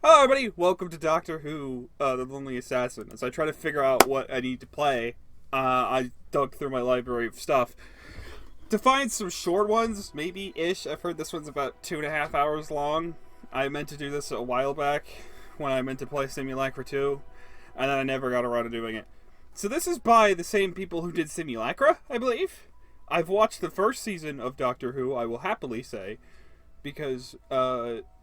Hello, everybody. Welcome to Doctor Who, The Lonely Assassin. As I try to figure out what I need to play, I dug through my library of stuff to find some short ones, maybe-ish. I've heard this one's about 2.5 hours long. I meant to do this a while back when I meant to play Simulacra 2, and then I never got around to doing it. So this is by the same people who did Simulacra, I believe. I've watched the first season of Doctor Who, I will happily say, because,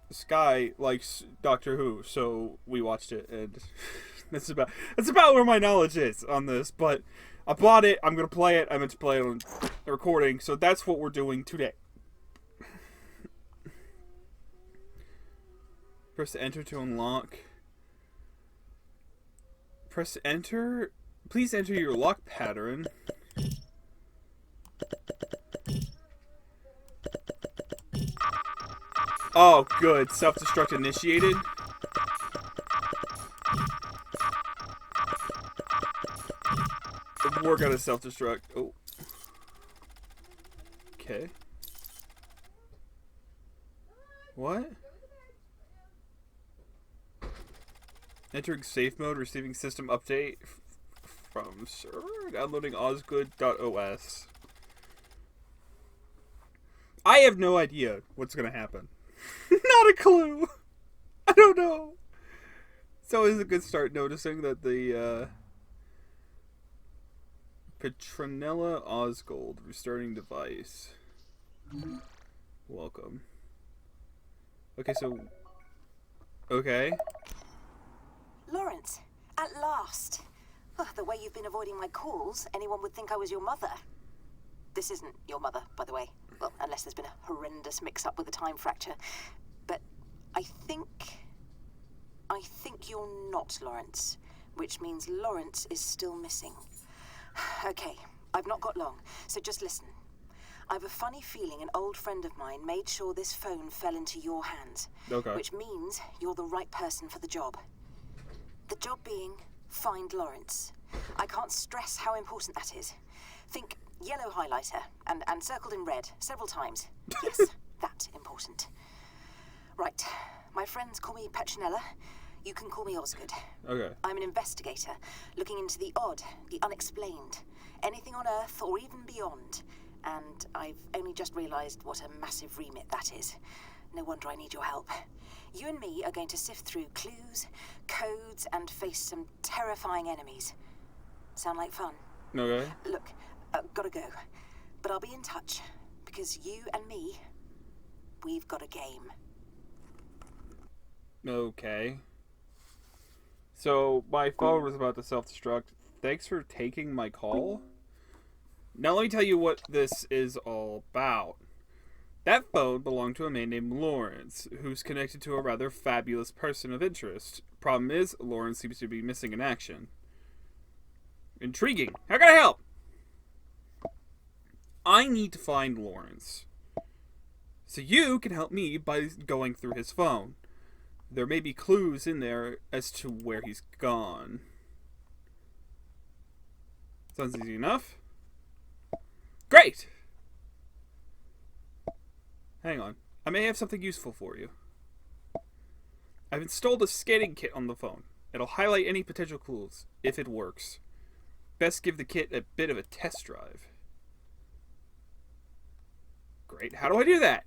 Sky likes Doctor Who, so we watched it, and that's about where my knowledge is on this. But I bought it. I'm gonna play it. I meant to play it on the recording, so that's what we're doing today. Press enter to unlock. Press enter. Please enter your lock pattern. Oh, good. Self-destruct initiated. We're gonna self-destruct. Oh. Okay. What? Entering safe mode, receiving system update from server, downloading osgood.os. I have no idea what's gonna happen. Not a clue. I don't know. It's always a good start noticing that the Petronella Osgold restarting device. Welcome. Okay, so okay. Lawrence, at last. Oh, the way you've been avoiding my calls, anyone would think I was your mother. This isn't your mother, by the way. Well, unless there's been a horrendous mix-up with a time fracture. But I think you're not Lawrence, which means Lawrence is still missing. Okay, I've not got long, so just listen. I've a funny feeling an old friend of mine made sure this phone fell into your hands. Okay. Which means you're the right person for the job. The job being, find Lawrence. I can't stress how important that is. Think yellow highlighter and circled in red several times. Yes, that important. Right, my friends call me Petronella. You can call me Osgood. Okay. I'm an investigator, looking into the odd, the unexplained, anything on Earth or even beyond. And I've only just realized what a massive remit that is. No wonder I need your help. You and me are going to sift through clues, codes, and face some terrifying enemies. Sound like fun? Okay. Look, gotta go. But I'll be in touch, because you and me, we've got a game. Okay. So, my phone was about to self-destruct. Thanks for taking my call. Now let me tell you what this is all about. That phone belonged to a man named Lawrence, who's connected to a rather fabulous person of interest. Problem is, Lawrence seems to be missing in action. Intriguing. How can I help? I need to find Lawrence. So you can help me by going through his phone. There may be clues in there as to where he's gone. Sounds easy enough. Great! Hang on. I may have something useful for you. I've installed a scanning kit on the phone. It'll highlight any potential clues, if it works. Best give the kit a bit of a test drive. Great. How do I do that?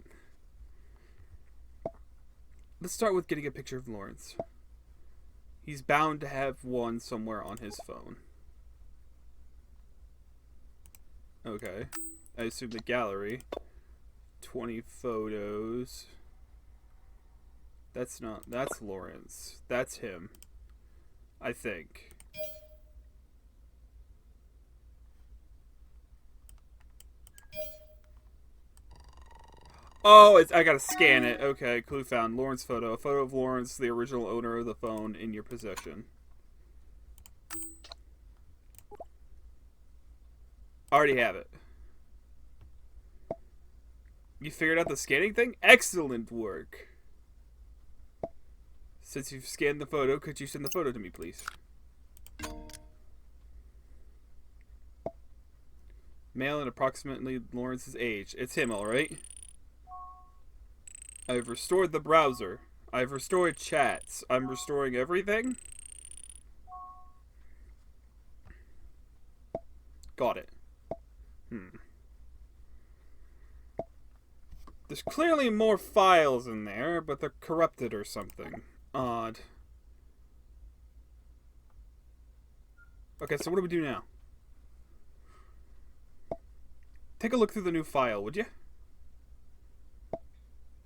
Let's start with getting a picture of Lawrence. He's bound to have one somewhere on his phone. Okay. I assume the gallery. 20 photos. That's Lawrence. That's him. I think. Oh, I gotta scan it. Okay, clue found. Lawrence photo. A photo of Lawrence, the original owner of the phone, in your possession. Already have it. You figured out the scanning thing? Excellent work. Since you've scanned the photo, could you send the photo to me, please? Male and approximately Lawrence's age. It's him, alright? I've restored the browser. I've restored chats. I'm restoring everything? Got it. There's clearly more files in there, but they're corrupted or something. Odd. Okay, so what do we do now? Take a look through the new file, would you?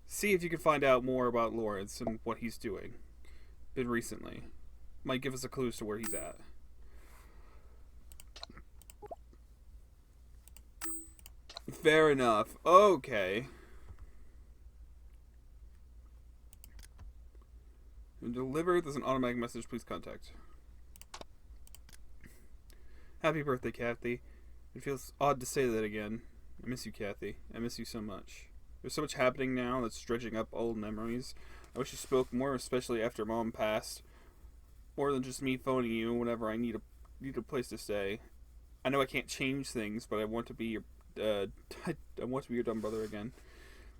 See if you can find out more about Lawrence and what he's doing. Been recently. Might give us a clue as to where he's at. Fair enough. Okay. Deliver. There's an automatic message. Please contact. Happy birthday, Kathy. It feels odd to say that again. I miss you, Kathy. I miss you so much. There's so much happening now that's dredging up old memories. I wish you spoke more, especially after Mom passed. More than just me phoning you whenever I need a place to stay. I know I can't change things, but I want to be your I want to be your dumb brother again.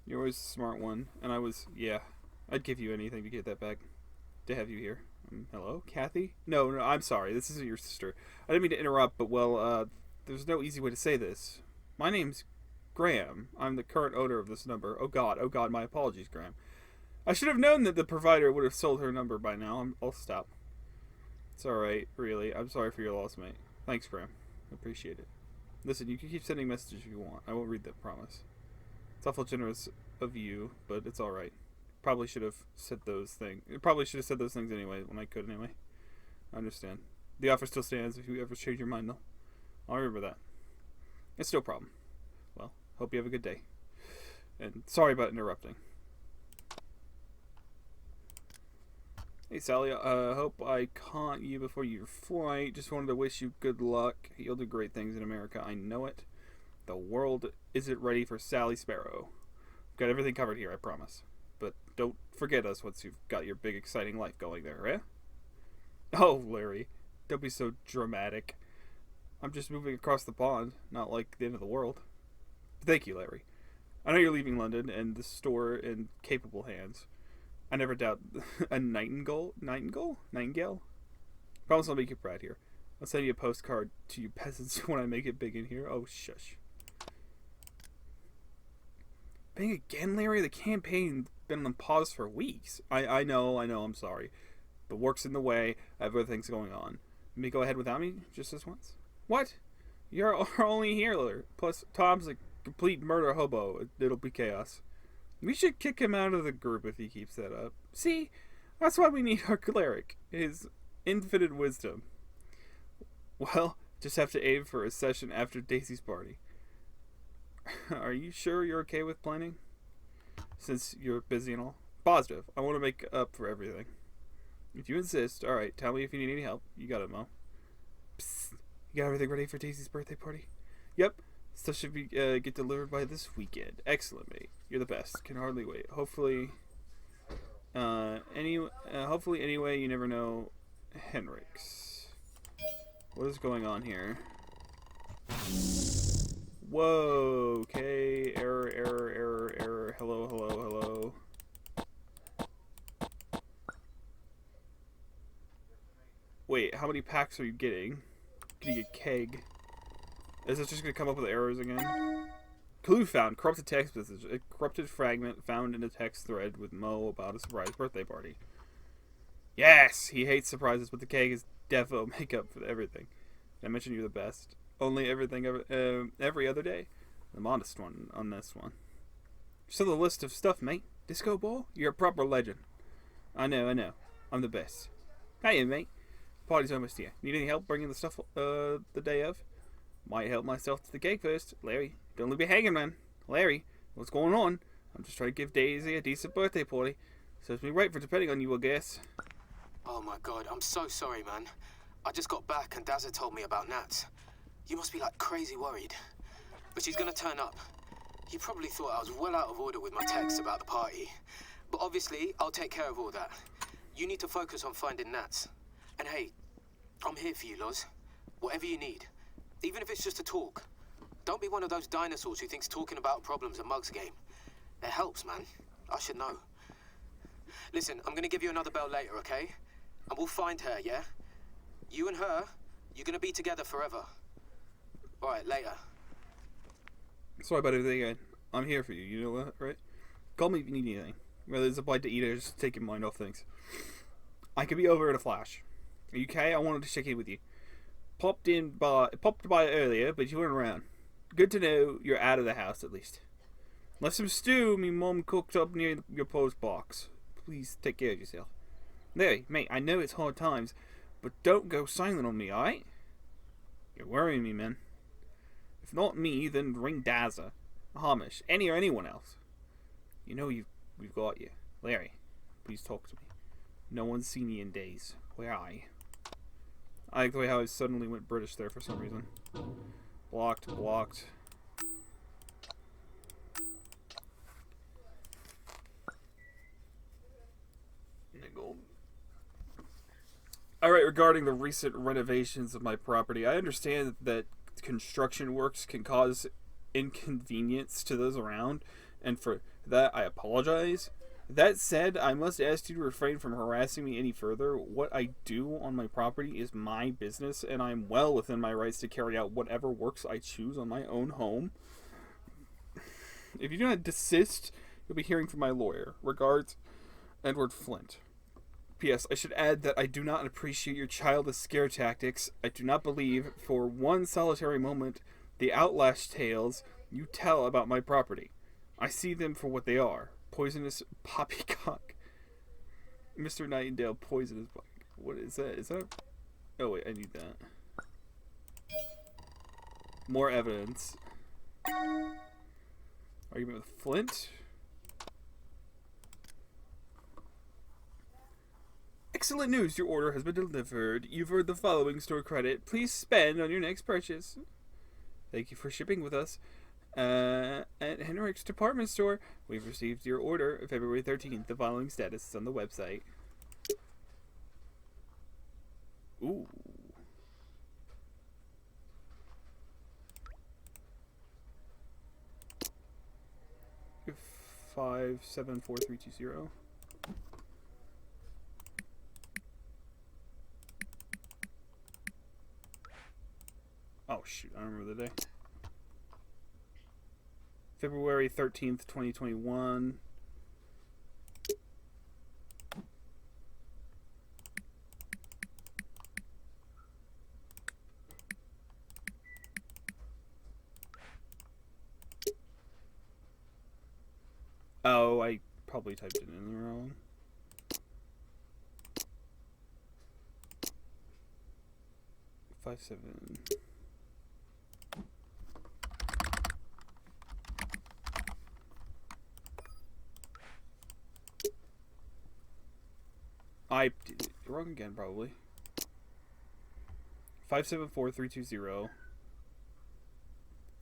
You're always a smart one, and I'd give you anything to get that back. To have you here. Hello, Kathy? No, I'm sorry. This isn't your sister. I didn't mean to interrupt, but there's no easy way to say this. My name's Graham. I'm the current owner of this number. Oh God, my apologies, Graham. I should have known that the provider would have sold her number by now. I'll stop. It's alright, really. I'm sorry for your loss, mate. Thanks, Graham. Appreciate it. Listen, you can keep sending messages if you want. I won't read them, promise. It's awful generous of you, but it's alright. Probably should have said those things. Probably should have said those things anyway, when I could anyway. I understand. The offer still stands if you ever change your mind, though. I'll remember that. It's no problem. Well, hope you have a good day. And sorry about interrupting. Hey, Sally. Hope I caught you before your flight. Just wanted to wish you good luck. You'll do great things in America. I know it. The world isn't ready for Sally Sparrow. Got everything covered here, I promise. But don't forget us once you've got your big, exciting life going there, eh? Oh, Larry. Don't be so dramatic. I'm just moving across the pond, not like the end of the world. Thank you, Larry. I know you're leaving London and the store in capable hands. I never doubt a nightingale? Promise I'll make you proud here. I'll send you a postcard to you peasants when I make it big in here. Oh, shush. Bang again, Larry? The campaign been on pause for weeks. I know, I'm sorry. But work's in the way. I have other things going on. You may go ahead without me, just this once? What? You're our only healer. Plus, Tom's a complete murder hobo. It'll be chaos. We should kick him out of the group if he keeps that up. See? That's why we need our cleric. His infinite wisdom. Well, just have to aim for a session after Daisy's party. Are you sure you're okay with planning? Since you're busy and all? Positive. I want to make up for everything. If you insist, alright, tell me if you need any help. You got it, Mo. Psst. You got everything ready for Daisy's birthday party? Yep. Stuff should be get delivered by this weekend. Excellent, mate. You're the best. Can hardly wait. Hopefully anyway, you never know. Henrik's. What is going on here? Whoa, okay. Error. Hello. Wait, how many packs are you getting? Can you get keg? Is this just going to come up with errors again? Clue found. Corrupted text message. A corrupted fragment found in a text thread with Mo about a surprise birthday party. Yes! He hates surprises, but the keg is defo makeup for everything. Did I mention you're the best? Only everything every other day. The modest one on this one. Just on the list of stuff, mate. Disco ball? You're a proper legend. I know. I'm the best. Hey, mate. Party's almost here. Need any help bringing the stuff the day of? Might help myself to the cake first. Larry, don't leave me hanging, man. Larry, what's going on? I'm just trying to give Daisy a decent birthday party. Serves me right for depending on you, I guess. Oh my God, I'm so sorry, man. I just got back and Dazza told me about Nat. You must be like crazy worried. But she's gonna turn up. You probably thought I was well out of order with my texts about the party. But obviously, I'll take care of all that. You need to focus on finding Nat. And hey, I'm here for you, Loz. Whatever you need. Even if it's just a talk. Don't be one of those dinosaurs who thinks talking about problems a mug's game. It helps, man. I should know. Listen, I'm gonna give you another bell later, okay? And we'll find her, yeah? You and her, you're gonna be together forever. Alright, later. Sorry about everything. I'm here for you. You know that, right? Call me if you need anything. Whether it's applied to eat or just take your mind off things. I could be over in a flash. Are you okay? I wanted to check in with you. Popped by earlier, but you weren't around. Good to know you're out of the house, at least. Left some stew me mum cooked up near your post box. Please take care of yourself. There, mate, I know it's hard times, but don't go silent on me, alright? You're worrying me, man. If not me, then ring Dazza, Hamish, any or anyone else. You know we've got you. Larry, please talk to me. No one's seen you in days. Where are you? I like the way how I suddenly went British there for some reason. Blocked. Nickel. Alright, regarding the recent renovations of my property, I understand that construction works can cause inconvenience to those around, and for that I apologize. That said, I must ask you to refrain from harassing me any further. What I do on my property is my business, and I am well within my rights to carry out whatever works I choose on my own home. If you do not desist, you'll be hearing from my lawyer. Regards, Edward Flint. P.S. I should add that I do not appreciate your childish scare tactics. I do not believe, for one solitary moment, the outlash tales you tell about my property. I see them for what they are. Poisonous poppycock. Mr. Nightingale, poisonous. What is that? Is that? Oh wait, I need that. More evidence. Argument with Flint. Excellent news! Your order has been delivered. You've earned the following store credit. Please spend on your next purchase. Thank you for shipping with us. At Henrik's department store, we've received your order February 13th. The following status is on the website. Ooh. Five 74320. Oh shoot, I remember the day. February 13th, 2021. Oh, I probably typed it in wrong. Five seven. I did it wrong again, probably. 574320.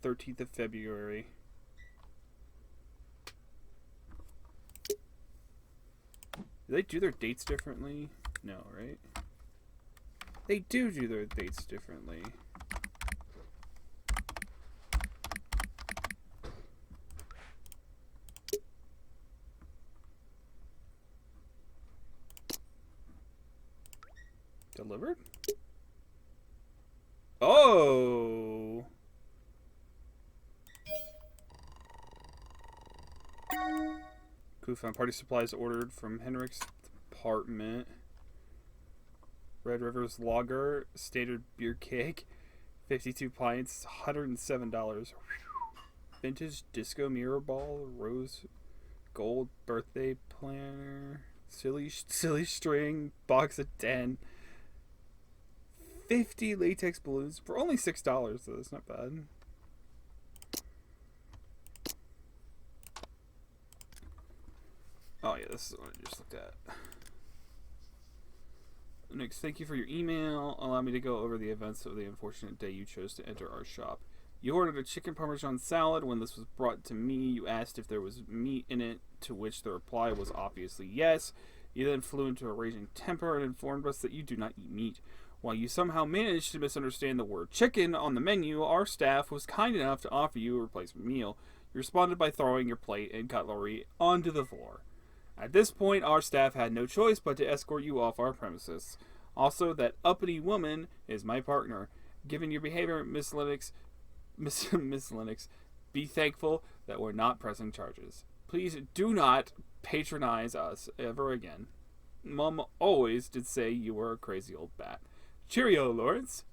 13th of February. Do they do their dates differently? No, right? They do their dates differently. Delivered? Oh! Cool, found party supplies ordered from Henrik's apartment. Red River's Lager, standard beer keg, 52 pints, $107. Vintage disco mirror ball, rose gold birthday planner, silly string, box of 10. 50 latex balloons for only $6, so that's not bad. Oh yeah, this is what I just looked at. Next, thank you for your email. Allow me to go over the events of the unfortunate day you chose to enter our shop. You ordered a chicken parmesan salad. When this was brought to me, you asked if there was meat in it, to which the reply was obviously yes. You then flew into a raging temper and informed us that you do not eat meat. While you somehow managed to misunderstand the word chicken on the menu, our staff was kind enough to offer you a replacement meal. You responded by throwing your plate and cutlery onto the floor. At this point, our staff had no choice but to escort you off our premises. Also, that uppity woman is my partner. Given your behavior, Miss Lennox, Miss Lennox, be thankful that we're not pressing charges. Please do not patronize us ever again. Mom always did say you were a crazy old bat. Cheerio, Lawrence.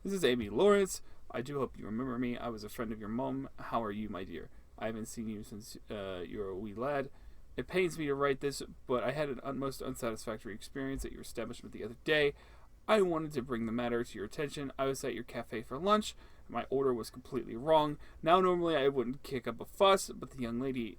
This is Amy Lawrence. I do hope you remember me. I was a friend of your mom. How are you, my dear? I haven't seen you since you were a wee lad. It pains me to write this, but I had an most unsatisfactory experience at your establishment the other day. I wanted to bring the matter to your attention. I was at your cafe for lunch. My order was completely wrong. Now, normally I wouldn't kick up a fuss, but the young lady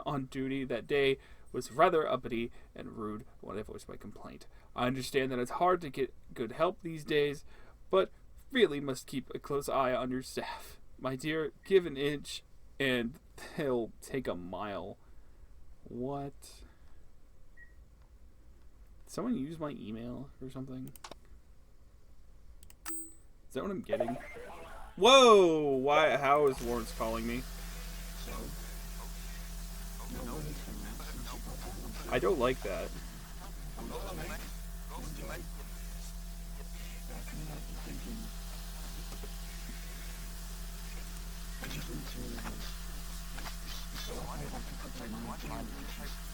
on duty that day was rather uppity and rude when I voiced my complaint. I understand that it's hard to get good help these days, but really must keep a close eye on your staff. My dear, give an inch and they'll take a mile. What? Did someone use my email or something? Is that what I'm getting? Whoa! Why? How is Lawrence calling me? I don't like that.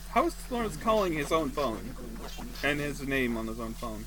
How is Lawrence calling his own phone? And his name on his own phone?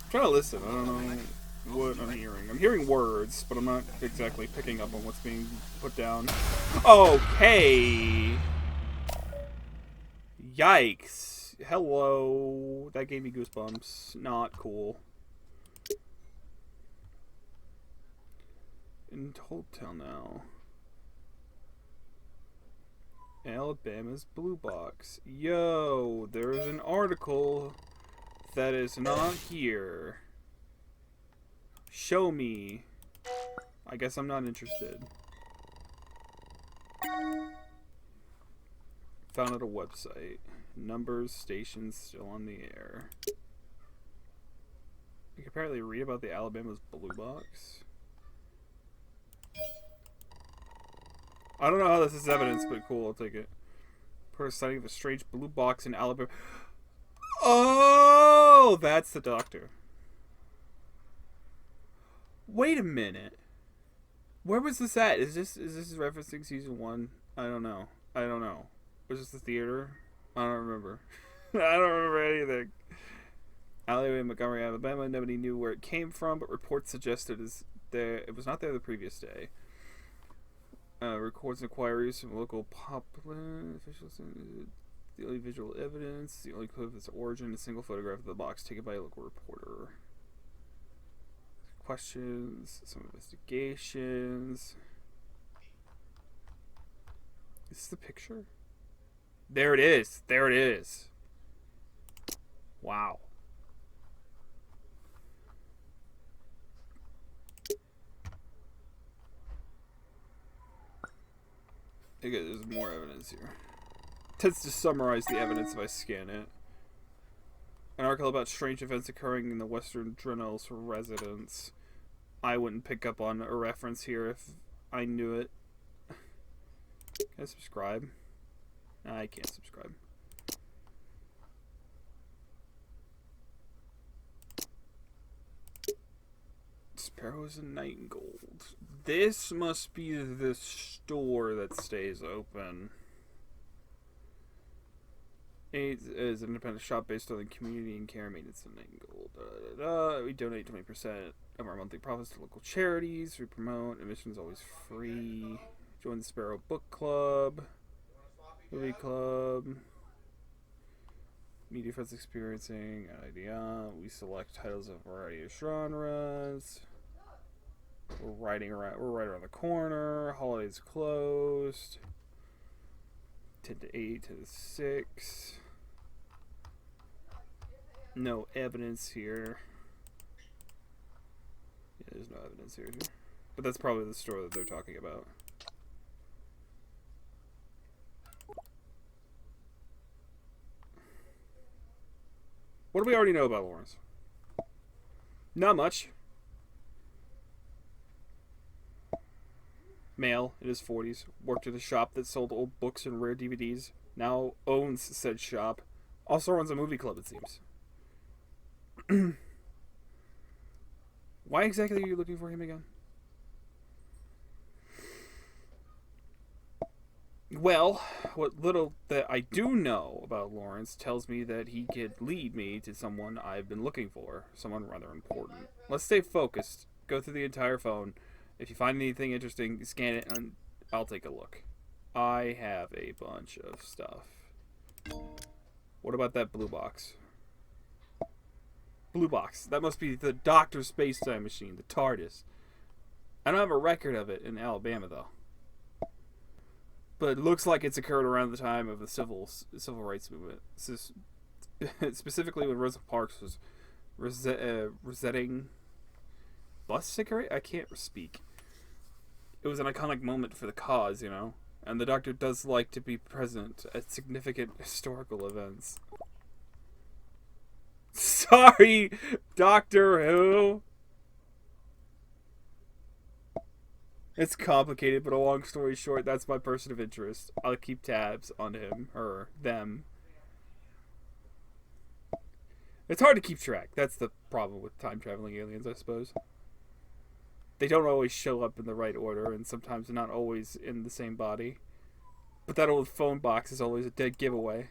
I'm trying to listen. I don't know what I'm hearing. I'm hearing words, but I'm not exactly picking up on what's being put down. Okay. Yikes. Hello. That gave me goosebumps. Not cool. In Toldtown now. Alabama's Blue Box. Yo, there's an article that is not here. Show me. I guess I'm not interested. Found at a website. Numbers, stations still on the air. You can apparently read about the Alabama's Blue Box. I don't know how this is evidence, but cool, I'll take it. Per sighting of a strange blue box in Alabama. Oh, that's the doctor. Wait a minute. Where was this at? Is this referencing season 1? I don't know. Was this the theater? I don't remember. I don't remember anything. Alleyway in Montgomery, Alabama. Nobody knew where it came from, but reports suggested it was not there the previous day. Records inquiries from local popular officials. The only visual evidence, the only clue of its origin, a single photograph of the box taken by a local reporter. Questions, some investigations. Is this the picture? There it is. There it is. Wow. Okay, there's more evidence here. Tends to summarize the evidence if I scan it. An article about strange events occurring in the Western Drenels residence. I wouldn't pick up on a reference here if I knew it. Can I subscribe? I can't subscribe. Sparrows and Night Gold. This must be the store that stays open. It is an independent shop based on the community and care and maintenance of Night Gold. We donate 20% of our monthly profits to local charities. We promote. Admission is always free. Join the Sparrow Book Club. Movie Club. Media friends experiencing an idea. We select titles of a variety of genres. We're right around the corner. Holiday's closed. 10 to 8 to 6. No evidence here. Yeah, there's no evidence here. But that's probably the store that they're talking about. What do we already know about Lawrence? Not much. Male, in his 40s, worked at a shop that sold old books and rare DVDs. Now owns said shop. Also runs a movie club, it seems. Why exactly are you looking for him again? Well, what little that I do know about Lawrence tells me that he could lead me to someone I've been looking for. Someone rather important. Let's stay focused. Go through the entire phone. If you find anything interesting, scan it and I'll take a look. I have a bunch of stuff. What about that blue box? Blue box. That must be the Doctor Space-Time Machine, the TARDIS. I don't have a record of it in Alabama, though. But it looks like it's occurred around the time of the civil rights movement. Specifically when Rosa Parks was resetting bus cigarette? I can't speak. It was an iconic moment for the cause, you know? And the Doctor does like to be present at significant historical events. Sorry, Doctor Who! It's complicated, but a long story short, that's my person of interest. I'll keep tabs on him, or them. It's hard to keep track. That's the problem with time-traveling aliens, I suppose. They don't always show up in the right order, and sometimes not always in the same body. But that old phone box is always a dead giveaway.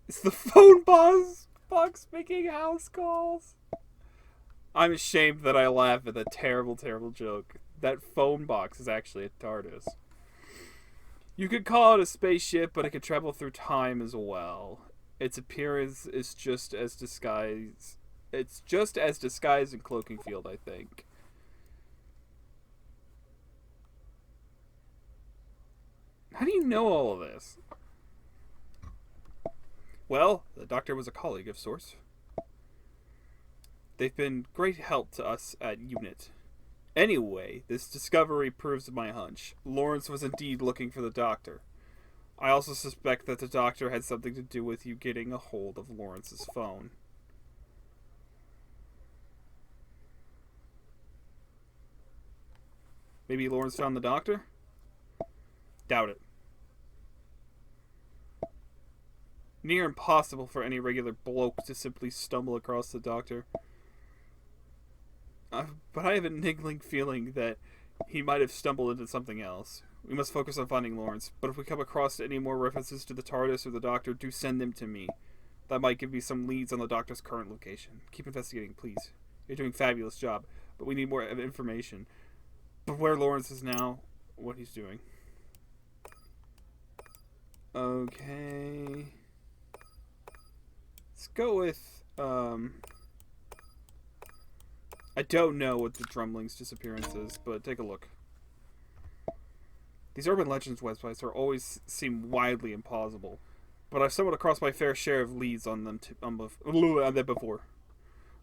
It's the phone box making house calls. I'm ashamed that I laugh at that terrible, terrible joke. That phone box is actually a TARDIS. You could call it a spaceship, but it could travel through time as well. Its appearance is just as disguised. It's just as disguised in cloaking field, I think. How do you know all of this? Well, the Doctor was a colleague of sorts. They've been great help to us at UNIT. Anyway, this discovery proves my hunch. Lawrence was indeed looking for the Doctor. I also suspect that the Doctor had something to do with you getting a hold of Lawrence's phone. Maybe Lawrence found the Doctor? Doubt it. Near impossible for any regular bloke to simply stumble across the Doctor. But I have a niggling feeling that he might have stumbled into something else. We must focus on finding Lawrence, but if we come across any more references to the TARDIS or the Doctor, do send them to me. That might give me some leads on the Doctor's current location. Keep investigating, please. You're doing a fabulous job, but we need more information. But where Lawrence is now, what he's doing. Okay. Let's go with, I don't know what the Drumling's disappearance is, but take a look. These urban legends websites always seem wildly implausible, but I've stumbled across my fair share of leads on them before.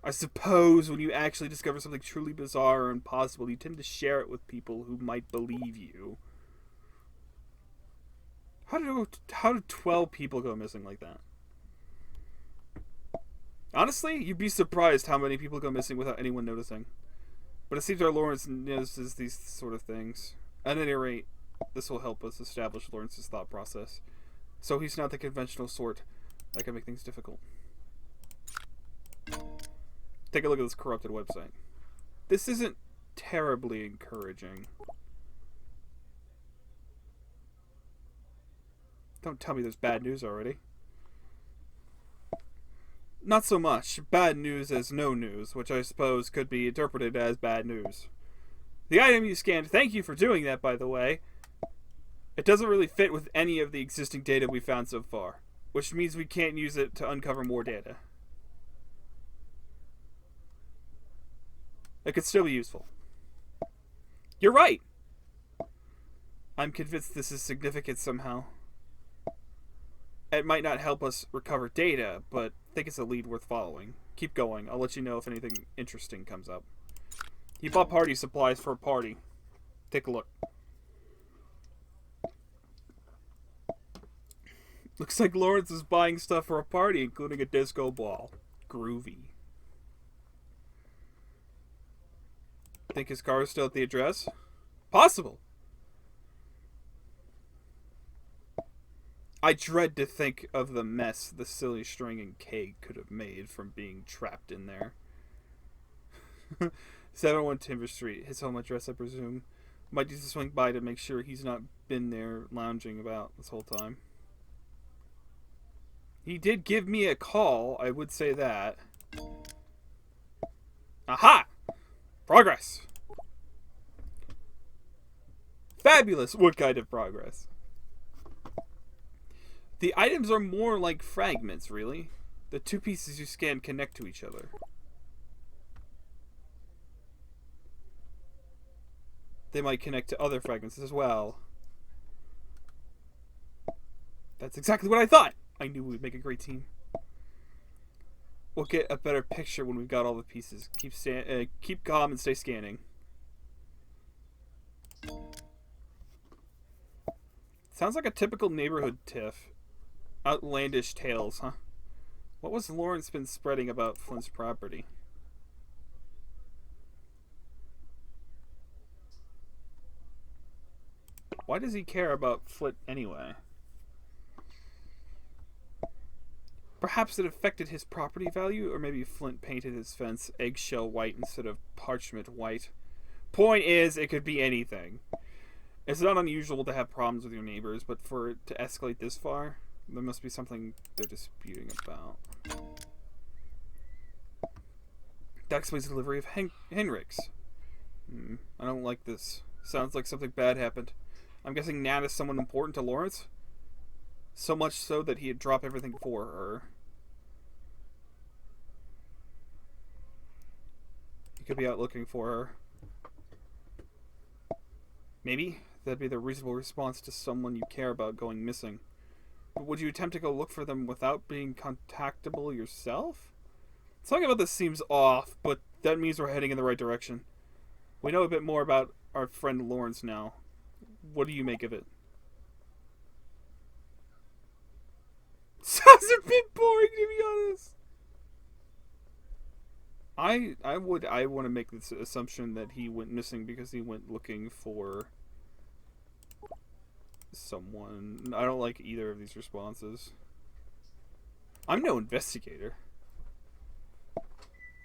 I suppose when you actually discover something truly bizarre or impossible, you tend to share it with people who might believe you. How did 12 people go missing like that? Honestly, you'd be surprised how many people go missing without anyone noticing. But it seems our Lawrence notices these sort of things. At any rate, this will help us establish Lawrence's thought process. So he's not the conventional sort that can make things difficult. Take a look at this corrupted website. This isn't terribly encouraging. Don't tell me there's bad news already. Not so much. Bad news as no news, which I suppose could be interpreted as bad news. The item you scanned, thank you for doing that, by the way. It doesn't really fit with any of the existing data we found so far, which means we can't use it to uncover more data. It could still be useful. You're right! I'm convinced this is significant somehow. It might not help us recover data, but I think it's a lead worth following. Keep going. I'll let you know if anything interesting comes up. He bought party supplies for a party. Take a look. Looks like Lawrence is buying stuff for a party, including a disco ball. Groovy. Think his car is still at the address? Possible. I dread to think of the mess the silly string and cake could have made from being trapped in there. 701 Timber Street, his home address, I presume. Might need to swing by to make sure he's not been there lounging about this whole time. He did give me a call, I would say that. Aha! Progress! Fabulous! What kind of progress? The items are more like fragments, really. The two pieces you scan connect to each other. They might connect to other fragments as well. That's exactly what I thought! I knew we'd make a great team. We'll get a better picture when we've got all the pieces. Keep calm and stay scanning. Sounds like a typical neighborhood tiff. Outlandish tales, huh? What was Lawrence been spreading about Flint's property? Why does he care about Flint anyway? Perhaps it affected his property value, or maybe Flint painted his fence eggshell white instead of parchment white. Point is, it could be anything. It's not unusual to have problems with your neighbors, but for it to escalate this far, there must be something they're disputing about. That explains the delivery of Henrik's. I don't like this. Sounds like something bad happened. I'm guessing Nat is someone important to Lawrence? So much so that he'd drop everything for her. He could be out looking for her. Maybe that'd be the reasonable response to someone you care about going missing. But would you attempt to go look for them without being contactable yourself? Something about this seems off, but that means we're heading in the right direction. We know a bit more about our friend Lawrence now. What do you make of it? Sounds a bit boring, to be honest. I want to make this assumption that he went missing because he went looking for someone. I don't like either of these responses. I'm no investigator.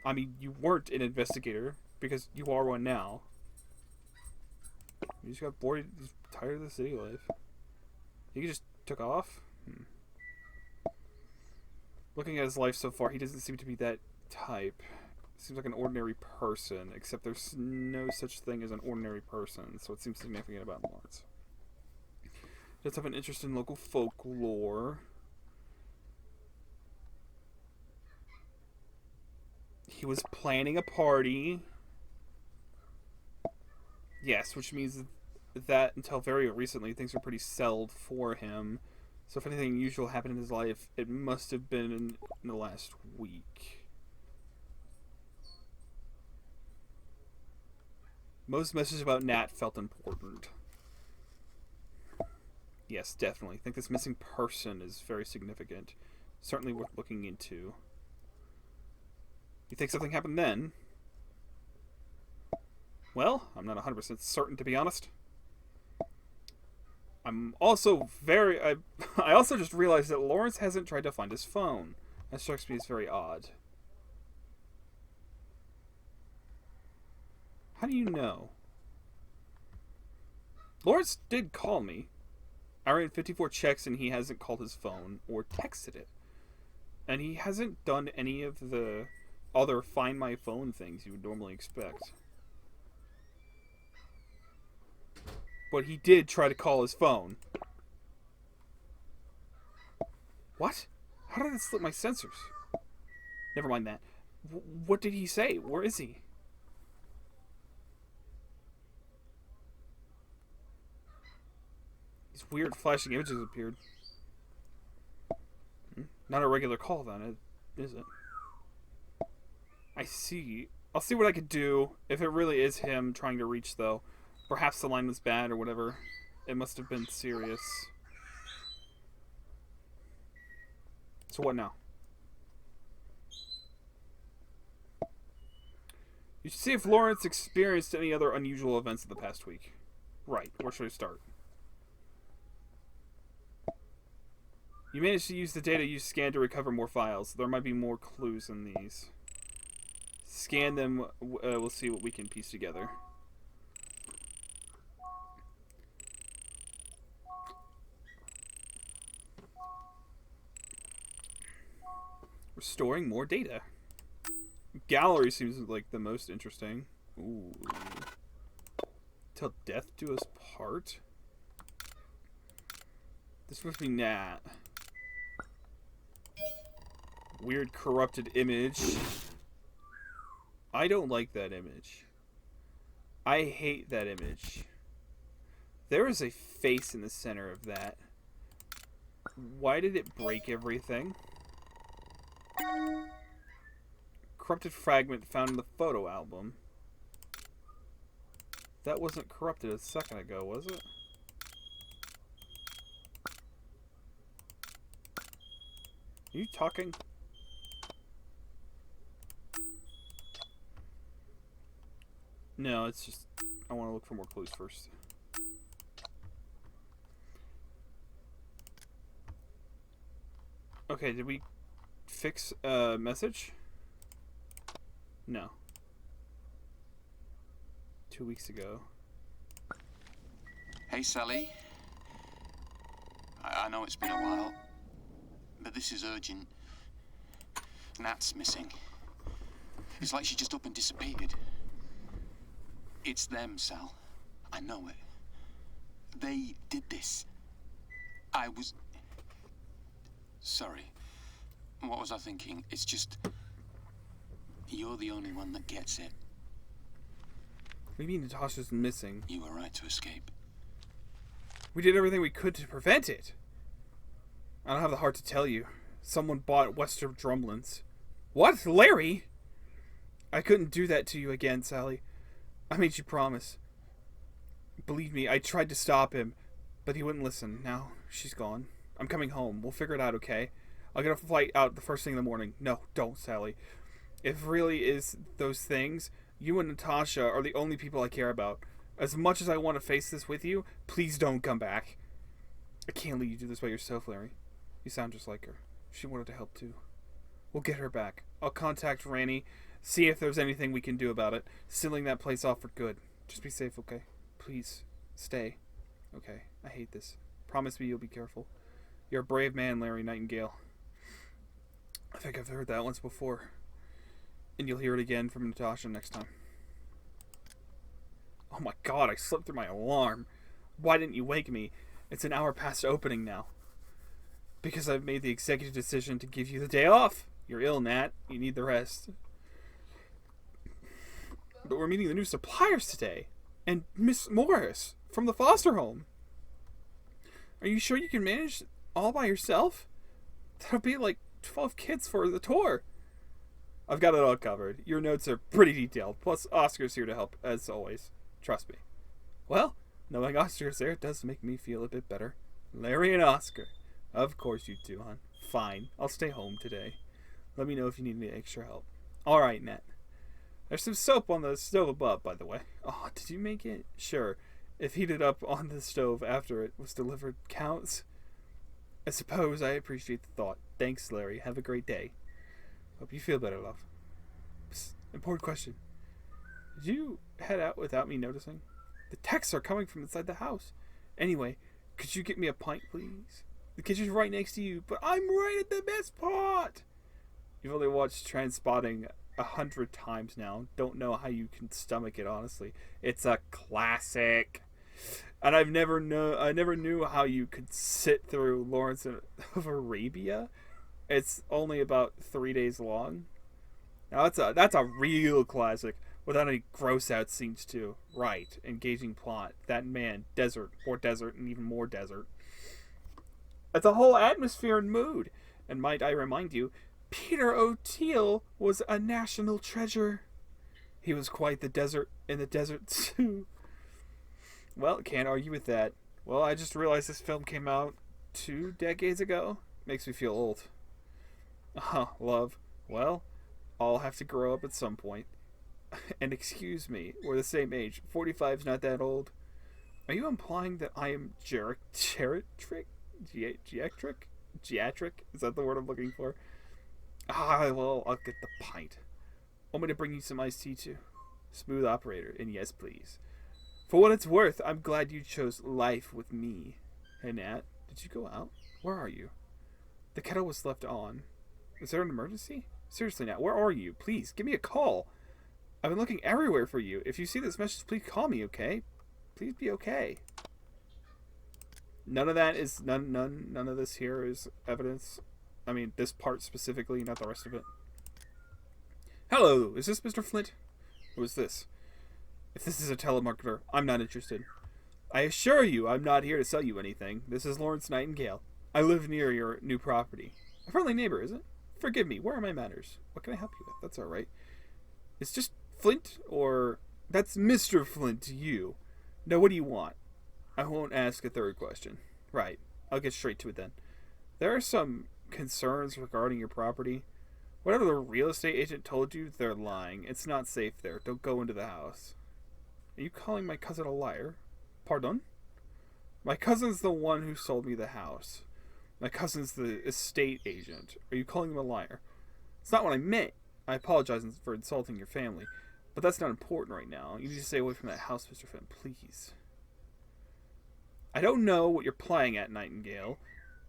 I mean, you weren't an investigator because you are one now. You just got bored, just tired of the city life. You just took off? Looking at his life so far, he doesn't seem to be that type. Seems like an ordinary person, except there's no such thing as an ordinary person, so it seems significant about Lawrence. Does have an interest in local folklore. He was planning a party. Yes, which means that until very recently, things were pretty settled for him. So if anything unusual happened in his life, it must have been in the last week. Most messages about Nat felt important. Yes, definitely. I think this missing person is very significant. Certainly worth looking into. You think something happened then? Well, I'm not 100% certain, to be honest. I'm also I also just realized that Lawrence hasn't tried to find his phone. That strikes me as very odd. How do you know? Lawrence did call me. I ran 54 checks and he hasn't called his phone or texted it. And he hasn't done any of the other Find My Phone things you would normally expect. But he did try to call his phone. What? How did it slip my sensors? Never mind that. What did he say? Where is he? These weird flashing images appeared. Not a regular call, then, is it? I see. I'll see what I could do. If it really is him trying to reach, though. Perhaps the line was bad or whatever. It must have been serious. So what now? You should see if Lawrence experienced any other unusual events in the past week. Right. Where should I start? You managed to use the data you scanned to recover more files. There might be more clues in these. Scan them. We'll see what we can piece together. Restoring more data. Gallery seems like the most interesting. Ooh. Till death do us part? This must be Nat. Weird corrupted image. I don't like that image. I hate that image. There is a face in the center of that. Why did it break everything? Corrupted fragment found in the photo album. That wasn't corrupted a second ago, was it? Are you talking? No, it's just... I want to look for more clues first. Okay, did we fix a message? No. 2 weeks ago. Hey, Sally. I know it's been a while, but this is urgent. Nat's missing. It's like she just up and disappeared. It's them, Sal. I know it. They did this. I was... Sorry. What was I thinking? It's just... You're the only one that gets it. What do you mean Natasha's missing? You were right to escape. We did everything we could to prevent it. I don't have the heart to tell you. Someone bought Western Drumlins. What? Larry? I couldn't do that to you again, Sally. I made you promise. Believe me, I tried to stop him, but he wouldn't listen. Now, she's gone. I'm coming home. We'll figure it out, okay? I'll get a flight out the first thing in the morning. No, don't, Sally. If it really is those things, you and Natasha are the only people I care about. As much as I want to face this with you, please don't come back. I can't let you do this by yourself, Larry. You sound just like her. She wanted to help too. We'll get her back. I'll contact Ranny, see if there's anything we can do about it. Sealing that place off for good. Just be safe, okay? Please, stay. Okay, I hate this. Promise me you'll be careful. You're a brave man, Larry Nightingale. I think I've heard that once before. And you'll hear it again from Natasha next time. Oh my god, I slept through my alarm. Why didn't you wake me? It's an hour past opening now. Because I've made the executive decision to give you the day off. You're ill, Nat. You need the rest. But we're meeting the new suppliers today. And Miss Morris from the foster home. Are you sure you can manage all by yourself? That'll be like 12 kids for the tour. I've got it all covered. Your notes are pretty detailed. Plus, Oscar's here to help, as always. Trust me. Well, knowing Oscar's there does make me feel a bit better. Larry and Oscar. Of course you do, hon. Fine. I'll stay home today. Let me know if you need any extra help. Alright, Nat. There's some soap on the stove above, by the way. Oh, did you make it? Sure. If heated up on the stove after it was delivered counts. I suppose I appreciate the thought. Thanks, Larry. Have a great day. Hope you feel better, love. Psst, important question. Did you head out without me noticing? The texts are coming from inside the house. Anyway, could you get me a pint, please? The kitchen's right next to you, but I'm right at the best part. You've only watched Trainspotting 100 times now. Don't know how you can stomach it, honestly. It's a classic. And I never knew how you could sit through Lawrence of Arabia. It's only about 3 days long. Now that's a real classic without any gross out scenes too. Right, engaging plot. That man, desert, and even more desert. It's a whole atmosphere and mood. And might I remind you, Peter O'Teal was a national treasure. He was quite the desert in the desert too. Well, can't argue with that. Well, I just realized this film came out 2 decades ago. Makes me feel old. Love. Well, I'll have to grow up at some point. And excuse me, we're the same age. 45's not that old. Are you implying that I am geriatric? Geatric? Is that the word I'm looking for? Well, I'll get the pint. Want me to bring you some iced tea too? Smooth operator, and yes, please. For what it's worth, I'm glad you chose life with me. Hey, Nat, did you go out? Where are you? The kettle was left on. Is there an emergency? Seriously, Nat, where are you? Please, give me a call. I've been looking everywhere for you. If you see this message, please call me, okay? Please be okay. None of that is none of this here is evidence. I mean, this part specifically, not the rest of it. Hello, is this Mr. Flint? Who is this? If this is a telemarketer, I'm not interested. I assure you, I'm not here to sell you anything. This is Lawrence Nightingale. I live near your new property. A friendly neighbor, is it? Forgive me, where are my manners? What can I help you with? That's alright. It's just Flint, or... That's Mr. Flint to you. Now, what do you want? I won't ask a third question. Right. I'll get straight to it then. There are some concerns regarding your property. Whatever the real estate agent told you, they're lying. It's not safe there. Don't go into the house. Are you calling my cousin a liar? Pardon? My cousin's the one who sold me the house. My cousin's the estate agent. Are you calling him a liar? It's not what I meant. I apologize for insulting your family. But that's not important right now. You need to stay away from that house, Mr. Flint, please. I don't know what you're playing at, Nightingale,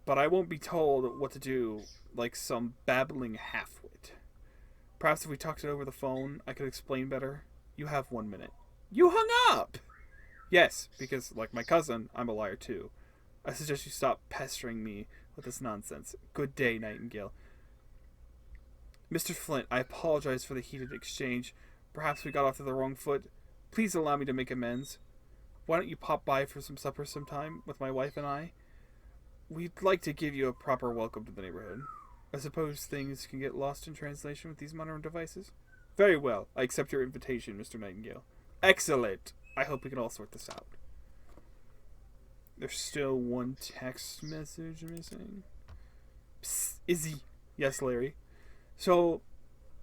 but I won't be told what to do like some babbling halfwit. Perhaps if we talked it over the phone, I could explain better. You have 1 minute. You hung up! Yes, because, like my cousin, I'm a liar too. I suggest you stop pestering me with this nonsense. Good day, Nightingale. Mr. Flint, I apologize for the heated exchange. Perhaps we got off to the wrong foot. Please allow me to make amends. Why don't you pop by for some supper sometime with my wife and I? We'd like to give you a proper welcome to the neighborhood. I suppose things can get lost in translation with these modern devices? Very well. I accept your invitation, Mr. Nightingale. Excellent. I hope we can all sort this out. There's still one text message missing. Psst, Izzy. Yes, Larry. So,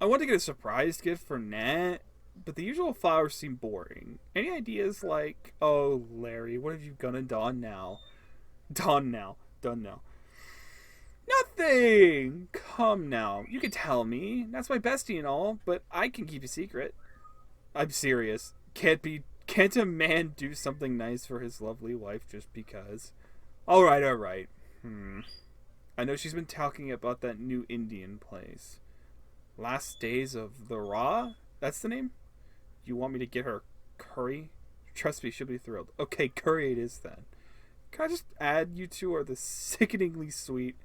I want to get a surprise gift for Nat, but the usual flowers seem boring. Any ideas like, oh, Larry, what have you gonna done now? Done now. Nothing! Come now. You can tell me. That's my bestie and all, but I can keep a secret. I'm serious. Can't a man do something nice for his lovely wife just because? Alright. I know she's been talking about that new Indian place. Last Days of the Raw? That's the name? You want me to get her curry? Trust me, she'll be thrilled. Okay, curry it is then. Can I just add you two are the sickeningly sweet?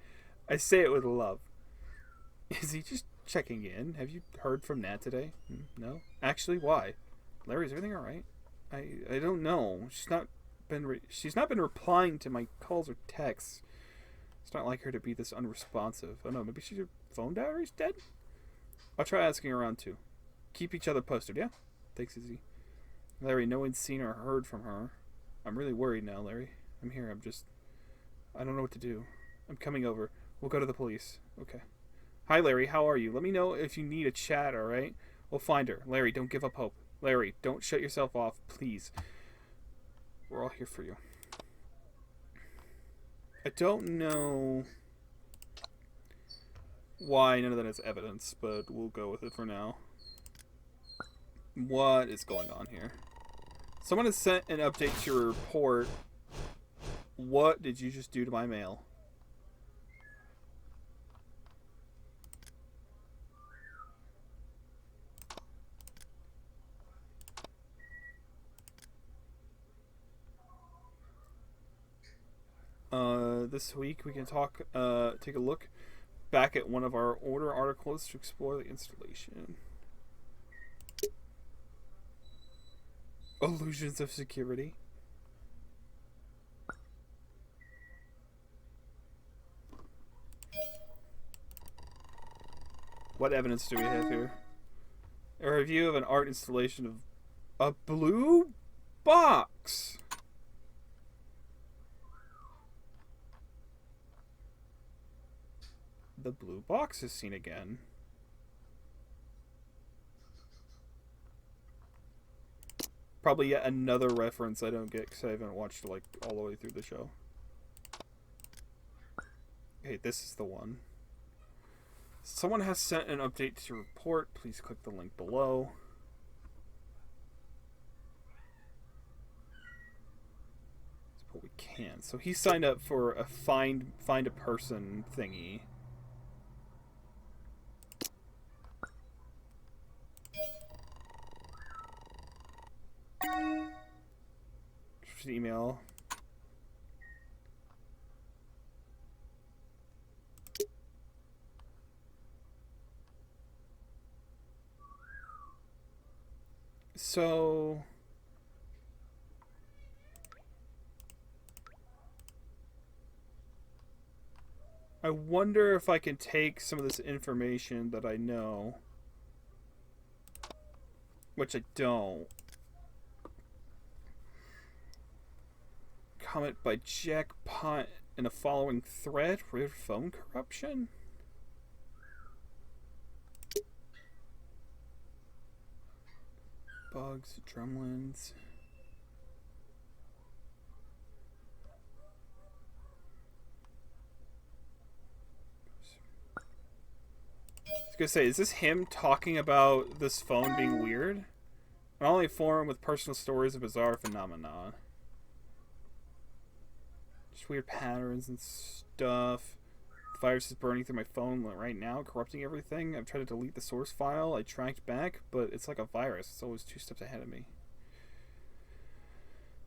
I say it with love. Is he just checking in? Have you heard from Nat today? No? Actually, why? Larry, is everything alright? I don't know. She's not been replying to my calls or texts. It's not like her to be this unresponsive. I don't know, maybe her phone battery's dead? I'll try asking around too. Keep each other posted, yeah? Thanks, Izzy. Larry, no one's seen or heard from her. I'm really worried now, Larry. I'm here, I don't know what to do. I'm coming over. We'll go to the police. Okay. Hi, Larry, how are you? Let me know if you need a chat, alright? We'll find her. Larry, don't give up hope. Larry, don't shut yourself off, please. We're all here for you. I don't know why none of that is evidence, but we'll go with it for now. What is going on here? Someone has sent an update to your report. What did you just do to my mail? This week we can take a look back at one of our order articles to explore the installation. Illusions of security. What evidence do we have here? A review of an art installation of a blue box. The blue box is seen again. Probably yet another reference I don't get because I haven't watched like all the way through the show. Okay, this is the one. Someone has sent an update to your report. Please click the link below. That's what we can. So he signed up for a find a person thingy. Just email. So I wonder if I can take some of this information that I know, which I don't. Comment by Jackpot in the following thread: weird phone corruption. Bugs, drumlins. I was gonna say, is this him talking about this phone being weird? An online forum with personal stories of bizarre phenomena. Just weird patterns and stuff. The virus is burning through my phone right now, corrupting everything. I've tried to delete the source file. I tracked back, but it's like a virus. It's always 2 steps ahead of me.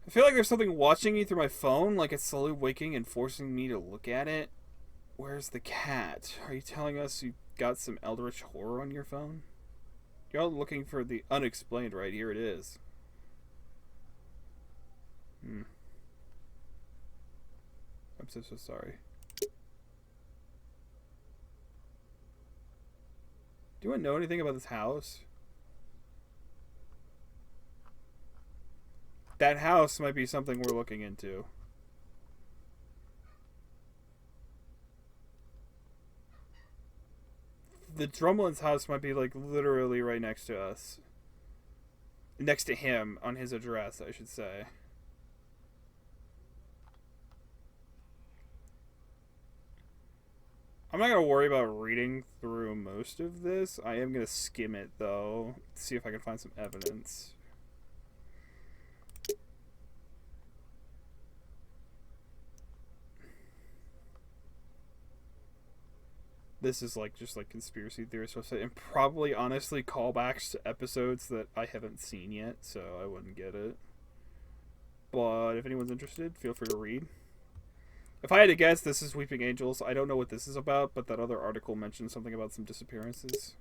I feel like there's something watching me through my phone, like it's slowly waking and forcing me to look at it. Where's the cat? Are you telling us you got some eldritch horror on your phone? You're all looking for the unexplained, right? Here it is. I'm so sorry. Do I know anything about this house? That house might be something we're looking into. The Drumlin's house might be like literally right next to us. Next to him on his address, I should say. I'm not going to worry about reading through most of this. I am going to skim it, though, to see if I can find some evidence. This is like just like conspiracy theorist website, and probably honestly callbacks to episodes that I haven't seen yet, so I wouldn't get it. But if anyone's interested, feel free to read. If I had to guess, this is Weeping Angels. I don't know what this is about, but that other article mentioned something about some disappearances.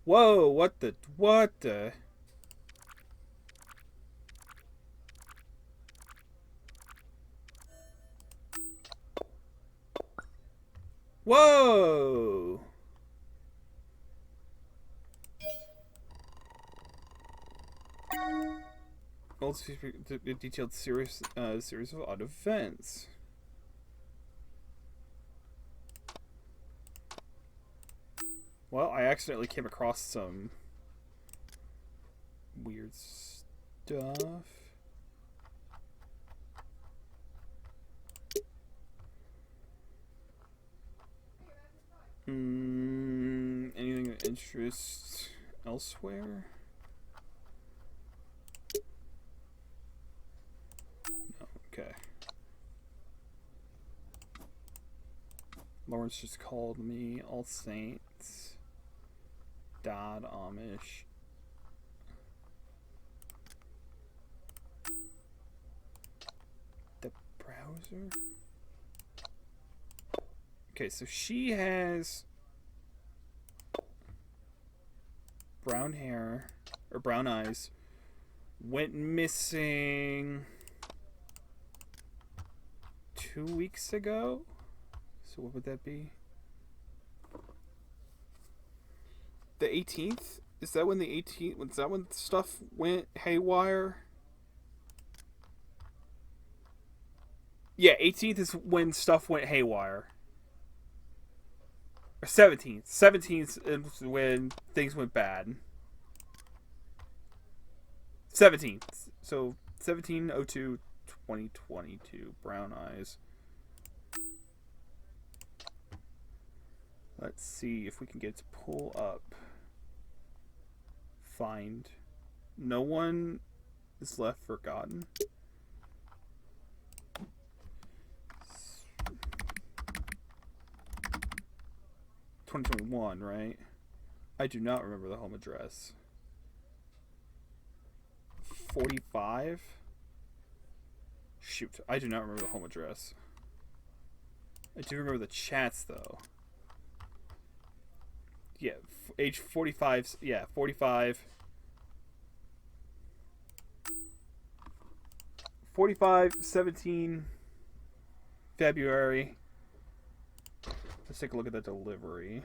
Whoa, what the... Whoa! Old detailed series of odd events. Well, I accidentally came across some weird stuff. Anything of interest elsewhere? No, okay. Lawrence just called me. All Saints. Dodd Amish. The browser? Okay, so she has brown hair, or brown eyes, went missing 2 weeks ago. So what would that be? The 18th? Is that when the 18th? Was that when stuff went haywire? Yeah, 18th is when stuff went haywire. Or 17th. 17th is when things went bad. 17th. So 17/02/2022. Brown eyes. Let's see if we can get it to pull up. Find. No one is left forgotten. 2021, right? I do not remember the home address. 45? Shoot, I do not remember the home address. I do remember the chats, though. Yeah, age 45. Yeah, 45. 45, 17, February. Let's take a look at the delivery.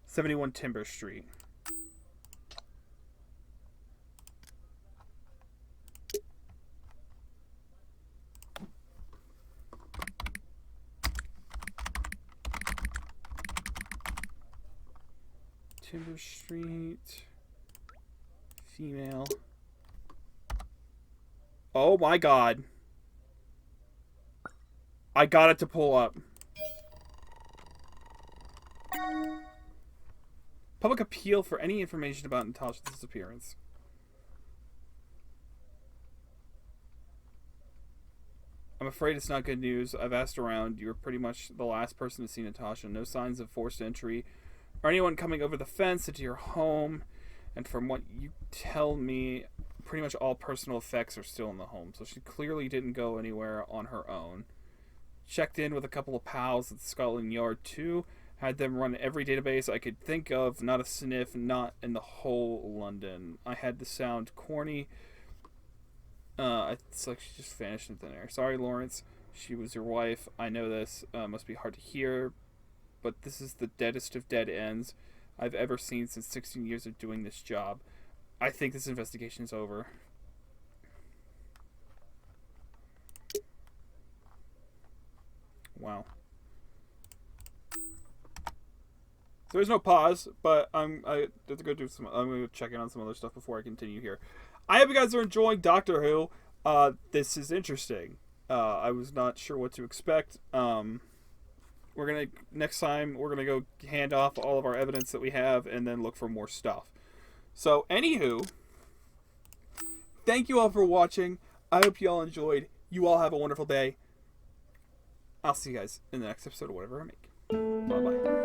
'71 Timber Street. Timber Street. Female. Oh my god. I got it to pull up. Public appeal for any information about Natasha's disappearance. I'm afraid it's not good news. I've asked around. You're pretty much the last person to see Natasha. No signs of forced entry or anyone coming over the fence into your home. And from what you tell me, pretty much all personal effects are still in the home. So she clearly didn't go anywhere on her own. Checked in with a couple of pals at Scotland Yard too. Had them run every database I could think of. Not a sniff, not in the whole London. I had to sound corny. It's like she just vanished in thin air. Sorry, Lawrence. She was your wife. I know this. Must be hard to hear. But this is the deadest of dead ends I've ever seen since 16 years of doing this job. I think this investigation is over. Wow. There's no pause, but I have to go do some. I'm going to check in on some other stuff before I continue here. I hope you guys are enjoying Doctor Who. This is interesting. I was not sure what to expect. Next time we're gonna go hand off all of our evidence that we have and then look for more stuff. So, anywho, thank you all for watching. I hope you all enjoyed. You all have a wonderful day. I'll see you guys in the next episode of whatever I make. Bye bye.